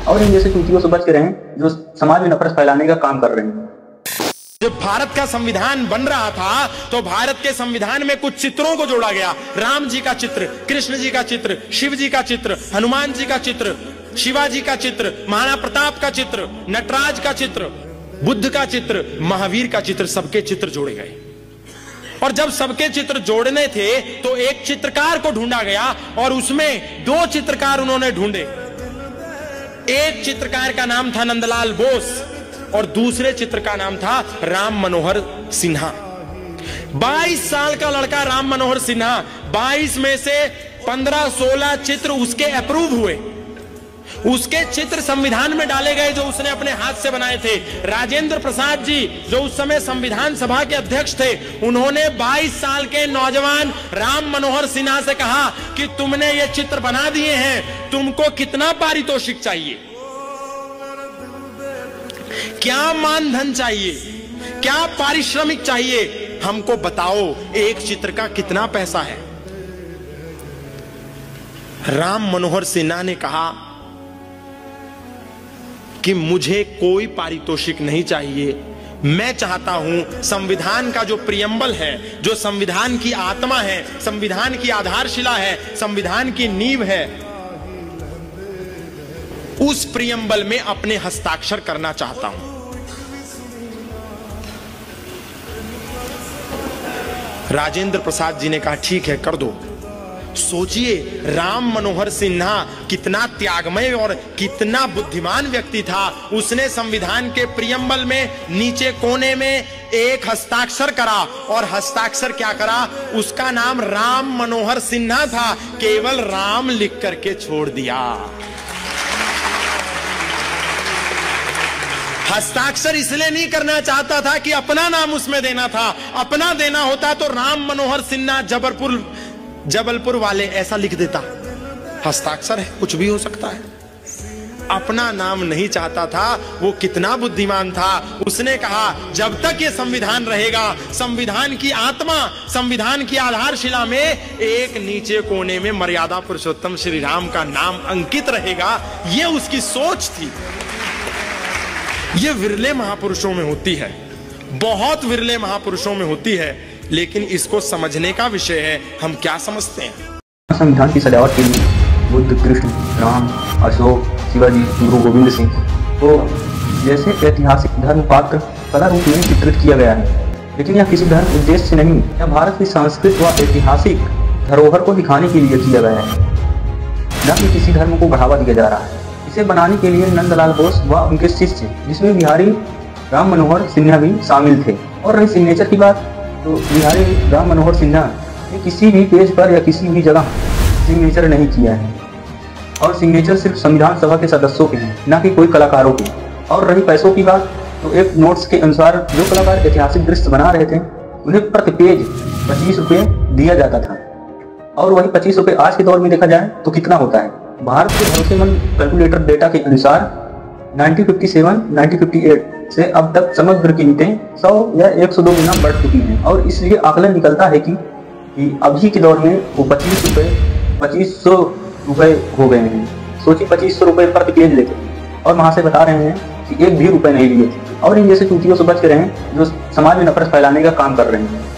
और इन जैसे चूतियों से बच के रहें जो समाज में नफरत फैलाने का काम कर रहे हैं। जब भारत का संविधान बन रहा था तो भारत के संविधान में कुछ चित्रों को जोड़ा गया। राम जी का चित्र, कृष्ण जी का चित्र, शिव जी का चित्र, हनुमान जी का चित्र, शिवाजी का चित्र, महाराणा प्रताप का चित्र, नटराज का चित्र, बुद्ध का चित्र, महावीर का चित्र, सबके चित्र जोड़े गए। और जब सबके चित्र जोड़ने थे तो एक चित्रकार को ढूंढा गया और उसमें दो चित्रकार उन्होंने ढूंढे। एक चित्रकार का नाम था नंदलाल बोस और दूसरे चित्र का नाम था राम मनोहर सिन्हा। 22 साल का लड़का राम मनोहर सिन्हा, 22 में से 15-16 चित्र उसके अप्रूव हुए, उसके चित्र संविधान में डाले गए जो उसने अपने हाथ से बनाए थे। राजेंद्र प्रसाद जी जो उस समय संविधान सभा के अध्यक्ष थे, उन्होंने 22 साल के नौजवान राम मनोहर सिन्हा से कहा कि तुमने ये चित्र बना दिए हैं, तुमको कितना पारितोषिक चाहिए, क्या मानधन चाहिए, क्या पारिश्रमिक चाहिए, हमको बताओ, एक चित्र का कितना पैसा है। राम मनोहर सिन्हा ने कहा कि मुझे कोई पारितोषिक नहीं चाहिए, मैं चाहता हूं संविधान का जो प्रियम्बल है, जो संविधान की आत्मा है, संविधान की आधारशिला है, संविधान की नींव है, उस प्रियम्बल में अपने हस्ताक्षर करना चाहता हूं। राजेंद्र प्रसाद जी ने कहा ठीक है, कर दो। सोचिए, राम मनोहर सिन्हा कितना त्यागमय और कितना बुद्धिमान व्यक्ति था। उसने संविधान के प्रियम्बल में नीचे कोने में एक हस्ताक्षर करा और हस्ताक्षर क्या करा, उसका नाम राम मनोहर सिन्हा था, केवल राम लिख करके छोड़ दिया। हस्ताक्षर इसलिए नहीं करना चाहता था कि अपना नाम उसमें देना था, अपना देना होता तो राम मनोहर सिन्हा जबलपुर वाले ऐसा लिख देता। हस्ताक्षर है, कुछ भी हो सकता है। अपना नाम नहीं चाहता था। वो कितना बुद्धिमान था। उसने कहा जब तक ये संविधान रहेगा, संविधान की आत्मा, संविधान की आधारशिला में एक नीचे कोने में मर्यादा पुरुषोत्तम श्री राम का नाम अंकित रहेगा। ये उसकी सोच थी। ये विरले महापुरुषों में होती है, बहुत विरले महापुरुषों में होती है, लेकिन इसको समझने का विषय है हम क्या समझते हैं। संविधान की सजावट के लिए बुद्ध, कृष्ण, राम, अशोक, शिवाजी, गुरु गोविंद सिंह को जैसे ऐतिहासिक धर्म पात्र कला रूप में चित्रित किया गया है, लेकिन यह किसी धर्म उद्देश्य से नहीं, यह भारत की सांस्कृतिक व ऐतिहासिक धरोहर को दिखाने के लिए किया गया है, न कि किसी धर्म को बढ़ावा दिया जा रहा है। इसे बनाने के लिए नंदलाल बोस व उनके शिष्य, जिसमें बिहारी राम मनोहर सिन्हा भी शामिल थे। और रही सिग्नेचर की बात, तो बिहारी राम मनोहर सिन्हा ने किसी भी पेज पर या किसी भी जगह सिग्नेचर नहीं किया है, और सिग्नेचर सिर्फ संविधान सभा के सदस्यों के हैं, न कि कोई कलाकारों के। और रही पैसों की बात, तो एक नोट्स के अनुसार जो कलाकार ऐतिहासिक दृश्य बना रहे थे उन्हें प्रति पेज 25 रुपये दिया जाता था, और वही 25 रुपये आज के दौर में देखा जाए तो कितना होता है। भारत के भरोसेमंद कैलकुलेटर डेटा के अनुसार 1957-1958 से अब तक समग्र कीमतें 100 या 102 गुना बढ़ चुकी हैं, और इसलिए आकलन निकलता है कि अभी के दौर में वो 2500 रुपये हो गए हैं। सोचिए, 2500 रुपये प्रति पेज लेते हैं, और वहाँ से बता रहे हैं कि एक भी रुपये नहीं लिए थे। और इन जैसे चूतियों से बच के रहें जो समाज में नफरत फैलाने का काम कर रहे हैं।